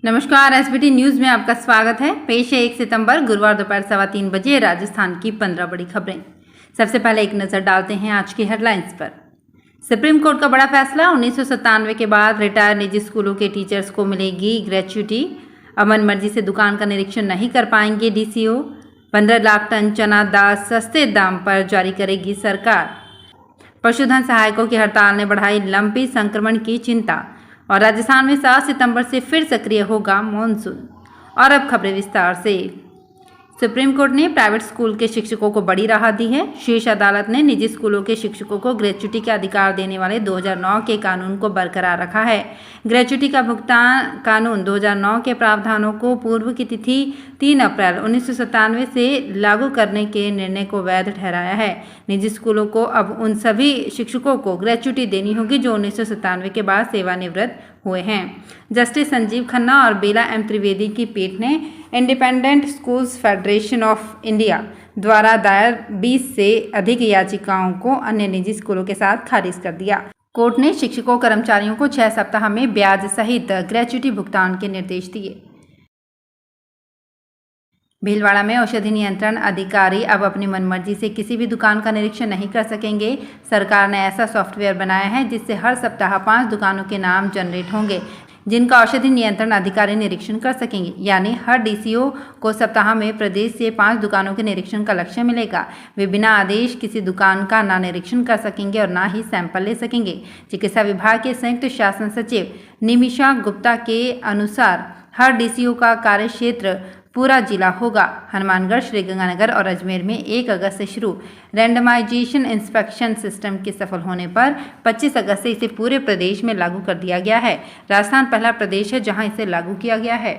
नमस्कार, SBT news में आपका स्वागत है। पेश है 1 सितंबर गुरुवार दोपहर 3:15 बजे राजस्थान की 15 बड़ी खबरें। सबसे पहले एक नजर डालते हैं आज की हेडलाइंस पर। सुप्रीम कोर्ट का बड़ा फैसला, 1997 के बाद रिटायर निजी स्कूलों के टीचर्स को मिलेगी ग्रेच्युटी। अमन मर्जी से दुकान का निरीक्षण नहीं कर पाएंगे डीसीओ। 15 लाख टन चना दाल सस्ते दाम पर जारी करेगी सरकार। पशुधन सहायकों की हड़ताल ने बढ़ाई लंपी संक्रमण की चिंता। और राजस्थान में 7 सितंबर से फिर सक्रिय होगा मॉनसून। और अब खबरें विस्तार से। सुप्रीम कोर्ट ने प्राइवेट स्कूल के शिक्षकों को बड़ी राहत दी है। शीर्ष अदालत ने निजी स्कूलों के शिक्षकों को ग्रेच्युटी के अधिकार देने वाले 2009 के कानून को बरकरार रखा है। ग्रेच्युटी का भुगतान कानून 2009 के प्रावधानों को पूर्व की तिथि 3 अप्रैल 1997 से लागू करने के निर्णय को वैध ठहराया है। निजी स्कूलों को अब उन सभी शिक्षकों को ग्रेच्युटी देनी होगी जो 1997 के बाद सेवानिवृत्त हुए हैं। जस्टिस संजीव खन्ना और बेला एम त्रिवेदी की पीठ ने independent schools federation of India द्वारा दायर 20 से अधिक याचिकाओं को अन्य निजी स्कूलों के साथ खारिज कर दिया। कोर्ट ने शिक्षकों कर्मचारियों को 6 सप्ताह में ब्याज सहित ग्रेच्युटी भुगतान के निर्देश दिए। भीलवाड़ा में औषधि नियंत्रण अधिकारी अब अपनी मनमर्जी से किसी भी दुकान का निरीक्षण नहीं कर सकेंगे। सरकार ने ऐसा सॉफ्टवेयर बनाया है जिससे हर सप्ताह 5 दुकानों के नाम जनरेट होंगे जिनका औषधि नियंत्रण अधिकारी निरीक्षण कर सकेंगे। यानी हर डीसीओ को सप्ताह में प्रदेश से 5 दुकानों के निरीक्षण का लक्ष्य मिलेगा। वे बिना आदेश किसी दुकान का ना निरीक्षण कर सकेंगे और ना ही सैंपल ले सकेंगे। चिकित्सा विभाग के संयुक्त शासन सचिव निमिषा गुप्ता के अनुसार हर डीसीओ का कार्य क्षेत्र पूरा जिला होगा। हनुमानगढ़, श्रीगंगानगर और अजमेर में 1 अगस्त से शुरू रैंडमाइजेशन इंस्पेक्शन सिस्टम के सफल होने पर 25 अगस्त से इसे पूरे प्रदेश में लागू कर दिया गया है। राजस्थान पहला प्रदेश है जहां इसे लागू किया गया है।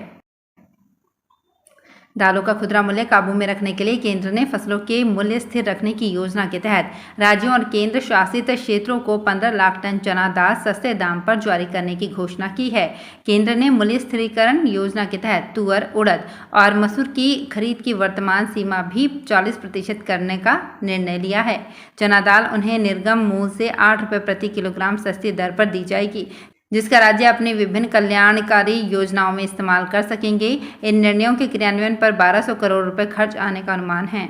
दालों का खुदरा मूल्य काबू में रखने के लिए केंद्र ने फसलों के मूल्य स्थिर रखने की योजना के तहत राज्यों और केंद्र शासित क्षेत्रों को 15 लाख टन चना दाल सस्ते दाम पर जारी करने की घोषणा की है। केंद्र ने मूल्य स्थिरीकरण योजना के तहत तुअर, उड़द और मसूर की खरीद की वर्तमान सीमा भी 40% करने का निर्णय लिया है। चना दाल उन्हें निर्गम मूल्य से 8 रुपये प्रति किलोग्राम सस्ती दर पर दी जाएगी जिसका राज्य अपनी विभिन्न कल्याणकारी योजनाओं में इस्तेमाल कर सकेंगे। इन निर्णयों के क्रियान्वयन पर 1200 करोड़ रुपए खर्च आने का अनुमान है।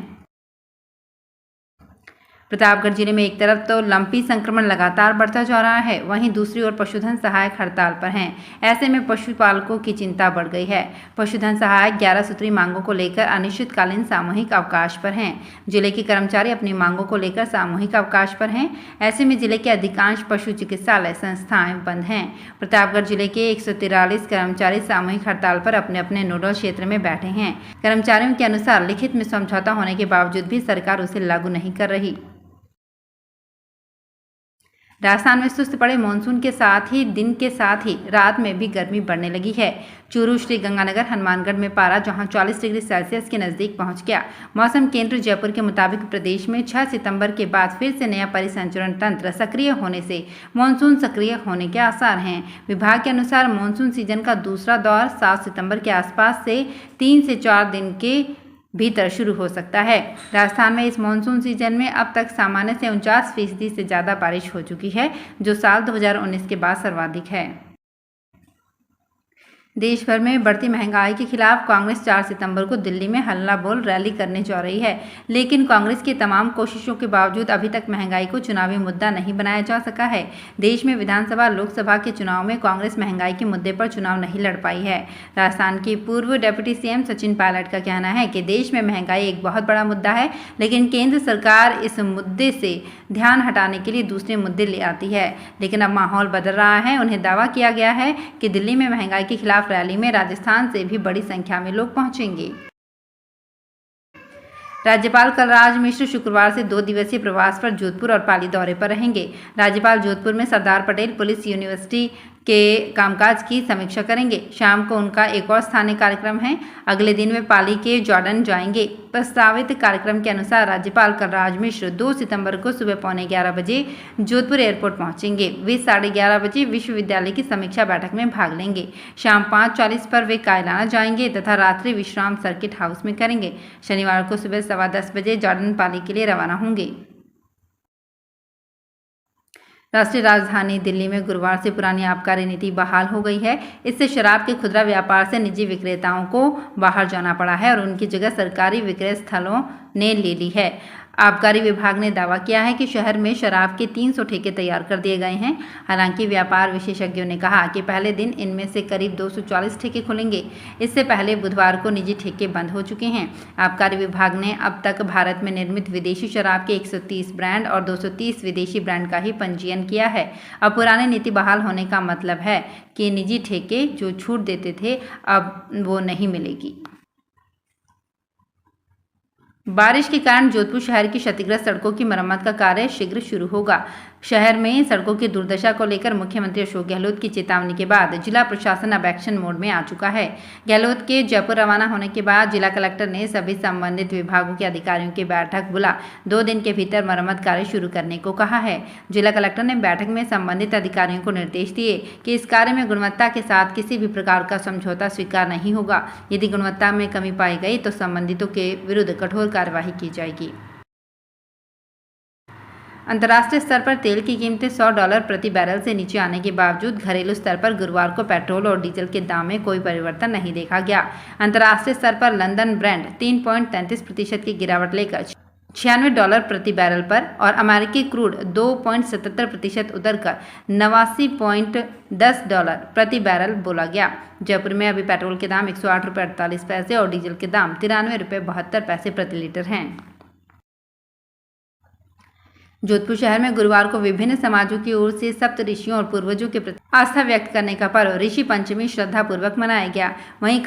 प्रतापगढ़ जिले में एक तरफ तो लंपी संक्रमण लगातार बढ़ता जा रहा है, वहीं दूसरी ओर पशुधन सहायक हड़ताल पर हैं। ऐसे में पशुपालकों की चिंता बढ़ गई है। पशुधन सहायक 11 सूत्री मांगों को लेकर अनिश्चितकालीन सामूहिक अवकाश पर हैं। जिले के कर्मचारी अपनी मांगों को लेकर सामूहिक अवकाश पर हैं। ऐसे में जिले के अधिकांश पशु चिकित्सालय संस्थाएं बंद हैं। प्रतापगढ़ जिले के 143 कर्मचारी सामूहिक हड़ताल पर अपने अपने नोडल क्षेत्र में बैठे हैं। कर्मचारियों के अनुसार लिखित में समझौता होने के बावजूद भी सरकार उसे लागू नहीं कर रही। राजस्थान में सुस्त पड़े मानसून के साथ ही दिन के साथ ही रात में भी गर्मी बढ़ने लगी है। चूरू, श्रीगंगानगर, हनुमानगढ़ में पारा जहां 40 डिग्री सेल्सियस के नजदीक पहुंच गया। मौसम केंद्र जयपुर के मुताबिक प्रदेश में 6 सितंबर के बाद फिर से नया परिसंचरण तंत्र सक्रिय होने से मानसून सक्रिय होने के आसार हैं। विभाग के अनुसार मानसून सीजन का दूसरा दौर 7 सितंबर के आसपास से 3 से 4 दिन के भीतर शुरू हो सकता है। राजस्थान में इस मानसून सीजन में अब तक सामान्य से 49% से ज़्यादा बारिश हो चुकी है जो साल 2019 के बाद सर्वाधिक है। देश भर में बढ़ती महंगाई के खिलाफ कांग्रेस 4 सितंबर को दिल्ली में हल्ला बोल रैली करने जा रही है, लेकिन कांग्रेस की तमाम कोशिशों के बावजूद अभी तक महंगाई को चुनावी मुद्दा नहीं बनाया जा सका है। देश में विधानसभा, लोकसभा के चुनाव में कांग्रेस महंगाई के मुद्दे पर चुनाव नहीं लड़ पाई है। राजस्थान के पूर्व डिप्टी सीएम सचिन पायलट का कहना है कि देश में महंगाई एक बहुत बड़ा मुद्दा है, लेकिन केंद्र सरकार इस मुद्दे से ध्यान हटाने के लिए दूसरे मुद्दे ले आती है। लेकिन अब माहौल बदल रहा है। उन्हें दावा किया गया है कि दिल्ली में महंगाई के खिलाफ रैली में राजस्थान से भी बड़ी संख्या में लोग पहुंचेंगे। राज्यपाल कलराज मिश्र शुक्रवार से 2 दिवसीय प्रवास पर जोधपुर और पाली दौरे पर रहेंगे। राज्यपाल जोधपुर में सरदार पटेल पुलिस यूनिवर्सिटी के कामकाज की समीक्षा करेंगे। शाम को उनका एक और स्थानीय कार्यक्रम है। अगले दिन वे पाली के जॉर्डन जाएंगे। प्रस्तावित कार्यक्रम के अनुसार राज्यपाल कलराज मिश्र 2 सितंबर को सुबह 11:15 बजे जोधपुर एयरपोर्ट पहुंचेंगे। वे 11:30 बजे विश्वविद्यालय की समीक्षा बैठक में भाग लेंगे। शाम 5:40 पर वे कायलाना जाएंगे तथा रात्रि विश्राम सर्किट हाउस में करेंगे। शनिवार को सुबह 10:15 बजे जॉर्डन पाली के लिए रवाना होंगे। राष्ट्रीय राजधानी दिल्ली में गुरुवार से पुरानी आबकारी नीति बहाल हो गई है। इससे शराब के खुदरा व्यापार से निजी विक्रेताओं को बाहर जाना पड़ा है और उनकी जगह सरकारी विक्रय स्थलों ने ले ली है। आबकारी विभाग ने दावा किया है कि शहर में शराब के 300 ठेके तैयार कर दिए गए हैं। हालांकि व्यापार विशेषज्ञों ने कहा कि पहले दिन इनमें से करीब 240 ठेके खुलेंगे। इससे पहले बुधवार को निजी ठेके बंद हो चुके हैं। आबकारी विभाग ने अब तक भारत में निर्मित विदेशी शराब के 130 ब्रांड और 230 विदेशी ब्रांड का ही पंजीयन किया है। अब पुरानी नीति बहाल होने का मतलब है कि निजी ठेके जो छूट देते थे अब वो नहीं मिलेगी। बारिश के कारण जोधपुर शहर की क्षतिग्रस्त सड़कों की मरम्मत का कार्य शीघ्र शुरू होगा। शहर में सड़कों की दुर्दशा को लेकर मुख्यमंत्री अशोक गहलोत की चेतावनी के बाद जिला प्रशासन अब एक्शन मोड में आ चुका है। गहलोत के जयपुर रवाना होने के बाद जिला कलेक्टर ने सभी संबंधित विभागों के अधिकारियों की बैठक बुला 2 दिन के भीतर मरम्मत कार्य शुरू करने को कहा है। जिला कलेक्टर ने बैठक में संबंधित अधिकारियों को निर्देश दिए कि इस कार्य में गुणवत्ता के साथ किसी भी प्रकार का समझौता स्वीकार नहीं होगा। यदि गुणवत्ता में कमी पाई गई तो संबंधितों के विरुद्ध कठोर कार्रवाई की जाएगी। अंतर्राष्ट्रीय स्तर पर तेल की कीमतें $100 प्रति बैरल से नीचे आने के बावजूद घरेलू स्तर पर गुरुवार को पेट्रोल और डीजल के दाम में कोई परिवर्तन नहीं देखा गया। अंतर्राष्ट्रीय स्तर पर लंदन ब्रेंट 3.33% की गिरावट लेकर $96 प्रति बैरल पर और अमेरिकी क्रूड 2.77% उतरकर $89.10 प्रति बैरल बोला गया। जयपुर में अभी पेट्रोल के दाम $108.48 और डीजल के दाम $93.72 प्रति लीटर हैं। जोधपुर शहर में गुरुवार को विभिन्न समाजों की ओर से सप्त ऋषियों और पूर्वजों के प्रति आस्था व्यक्त करने का पर्व ऋषि पंचमी श्रद्धापूर्वक मनाया गया। वहीं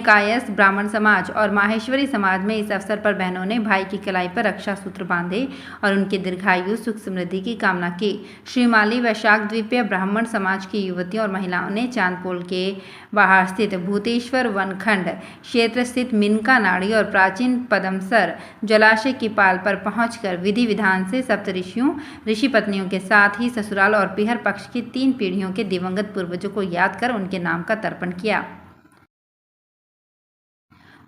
कायस्थ ब्राह्मण समाज और माहेश्वरी समाज में इस अवसर पर बहनों ने भाई की कलाई पर रक्षा सूत्र बांधे और उनके दीर्घायु सुख समृद्धि की कामना की। श्रीमाली वैशाख द्वीपीय ब्राह्मण समाज की युवतियों और महिलाओं ने चांदपोल के बाहर स्थित भूतेश्वर वनखंड क्षेत्र स्थित मिनका नाड़ी और प्राचीन पदमसर जलाशय की पाल पर पहुंचकर विधि विधान से सप्तऋषियों ऋषि पत्नियों के साथ ही ससुराल और पीहर पक्ष की 3 पीढ़ियों के दिवंगत पूर्वजों को याद कर उनके नाम का तर्पण किया।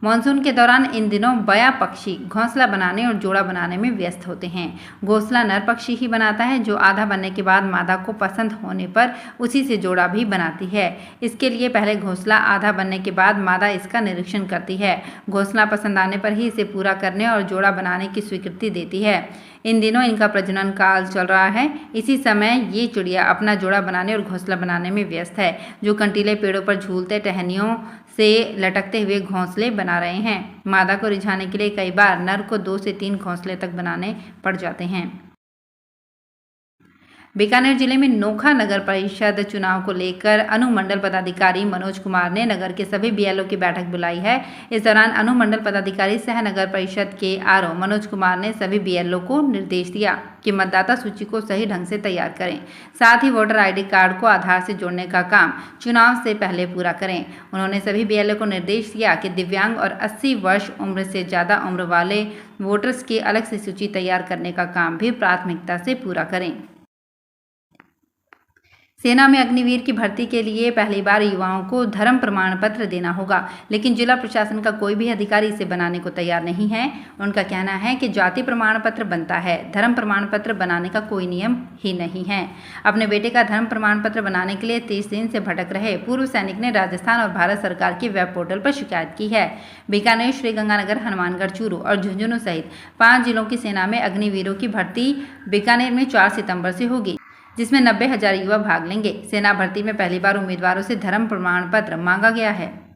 मानसून के दौरान इन दिनों बया पक्षी घोंसला बनाने और जोड़ा बनाने में व्यस्त होते हैं। घोंसला नर पक्षी ही बनाता है जो आधा बनने के बाद मादा को पसंद होने पर उसी से जोड़ा भी बनाती है। इसके लिए पहले घोंसला आधा बनने के बाद मादा इसका निरीक्षण करती है। घोंसला पसंद आने पर ही इसे पूरा करने और जोड़ा बनाने की स्वीकृति देती है। इन दिनों इनका प्रजनन काल चल रहा है। इसी समय ये चिड़िया अपना जोड़ा बनाने और घोंसला बनाने में व्यस्त है, जो कंटीले पेड़ों पर झूलते टहनियों से लटकते हुए घोंसले बना रहे हैं। मादा को रिझाने के लिए कई बार नर को 2 से 3 घोंसले तक बनाने पड़ जाते हैं। बीकानेर जिले में नोखा नगर परिषद चुनाव को लेकर अनुमंडल पदाधिकारी मनोज कुमार ने नगर के सभी बीएलओ की बैठक बुलाई है। इस दौरान अनुमंडल पदाधिकारी सह नगर परिषद के आरओ मनोज कुमार ने सभी बीएलओ को निर्देश दिया कि मतदाता सूची को सही ढंग से तैयार करें, साथ ही वोटर आईडी कार्ड को आधार से जोड़ने का काम चुनाव से पहले पूरा करें। उन्होंने सभी बीएलओ को निर्देश दिया कि दिव्यांग और 80 वर्ष उम्र से ज़्यादा उम्र वाले वोटर्स की अलग से सूची तैयार करने का काम भी प्राथमिकता से पूरा करें। सेना में अग्निवीर की भर्ती के लिए पहली बार युवाओं को धर्म प्रमाण पत्र देना होगा, लेकिन जिला प्रशासन का कोई भी अधिकारी इसे बनाने को तैयार नहीं है। उनका कहना है कि जाति प्रमाण पत्र बनता है, धर्म प्रमाण पत्र बनाने का कोई नियम ही नहीं है। अपने बेटे का धर्म प्रमाण पत्र बनाने के लिए 30 दिन से भटक रहे पूर्व सैनिक ने राजस्थान और भारत सरकार की वेब पोर्टल पर शिकायत की है। बीकानेर, श्रीगंगानगर, हनुमानगढ़, चूरू और झुंझुनू सहित 5 जिलों की सेना में अग्निवीरों की भर्ती बीकानेर में 4 सितंबर से होगी, जिसमें 90,000 युवा भाग लेंगे। सेना भर्ती में पहली बार उम्मीदवारों से धर्म प्रमाण पत्र मांगा गया है।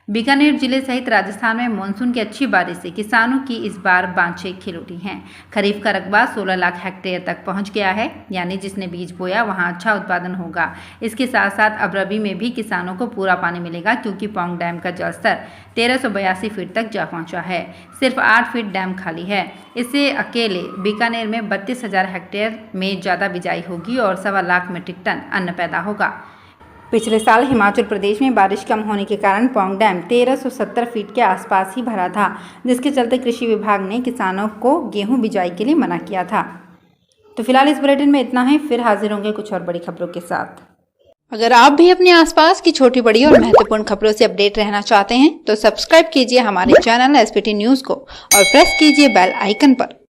बीकानेर जिले सहित राजस्थान में मानसून की अच्छी बारिश से किसानों की इस बार बांछें खिल उठी हैं। खरीफ का रकबा 16 लाख हेक्टेयर तक पहुंच गया है, यानी जिसने बीज बोया वहां अच्छा उत्पादन होगा। इसके साथ साथ अब रबी में भी किसानों को पूरा पानी मिलेगा, क्योंकि पौंग डैम का जलस्तर 1382 फीट तक जा पहुंचा है। सिर्फ 8 फीट डैम खाली है। इससे अकेले बीकानेर में 32,000 हेक्टेयर में ज़्यादा बिजाई होगी और 1.25 लाख मीट्रिक टन अन्न पैदा होगा। पिछले साल हिमाचल प्रदेश में बारिश कम होने के कारण पौंग डैम 1370 फीट के आसपास ही भरा था, जिसके चलते कृषि विभाग ने किसानों को गेहूं बिजाई के लिए मना किया था। तो फिलहाल इस बुलेटिन में इतना ही, फिर हाजिर होंगे कुछ और बड़ी खबरों के साथ। अगर आप भी अपने आसपास की छोटी बड़ी और महत्वपूर्ण खबरों से अपडेट रहना चाहते हैं तो सब्सक्राइब कीजिए हमारे चैनल एसपीटी न्यूज को और प्रेस कीजिए बेल आइकन पर।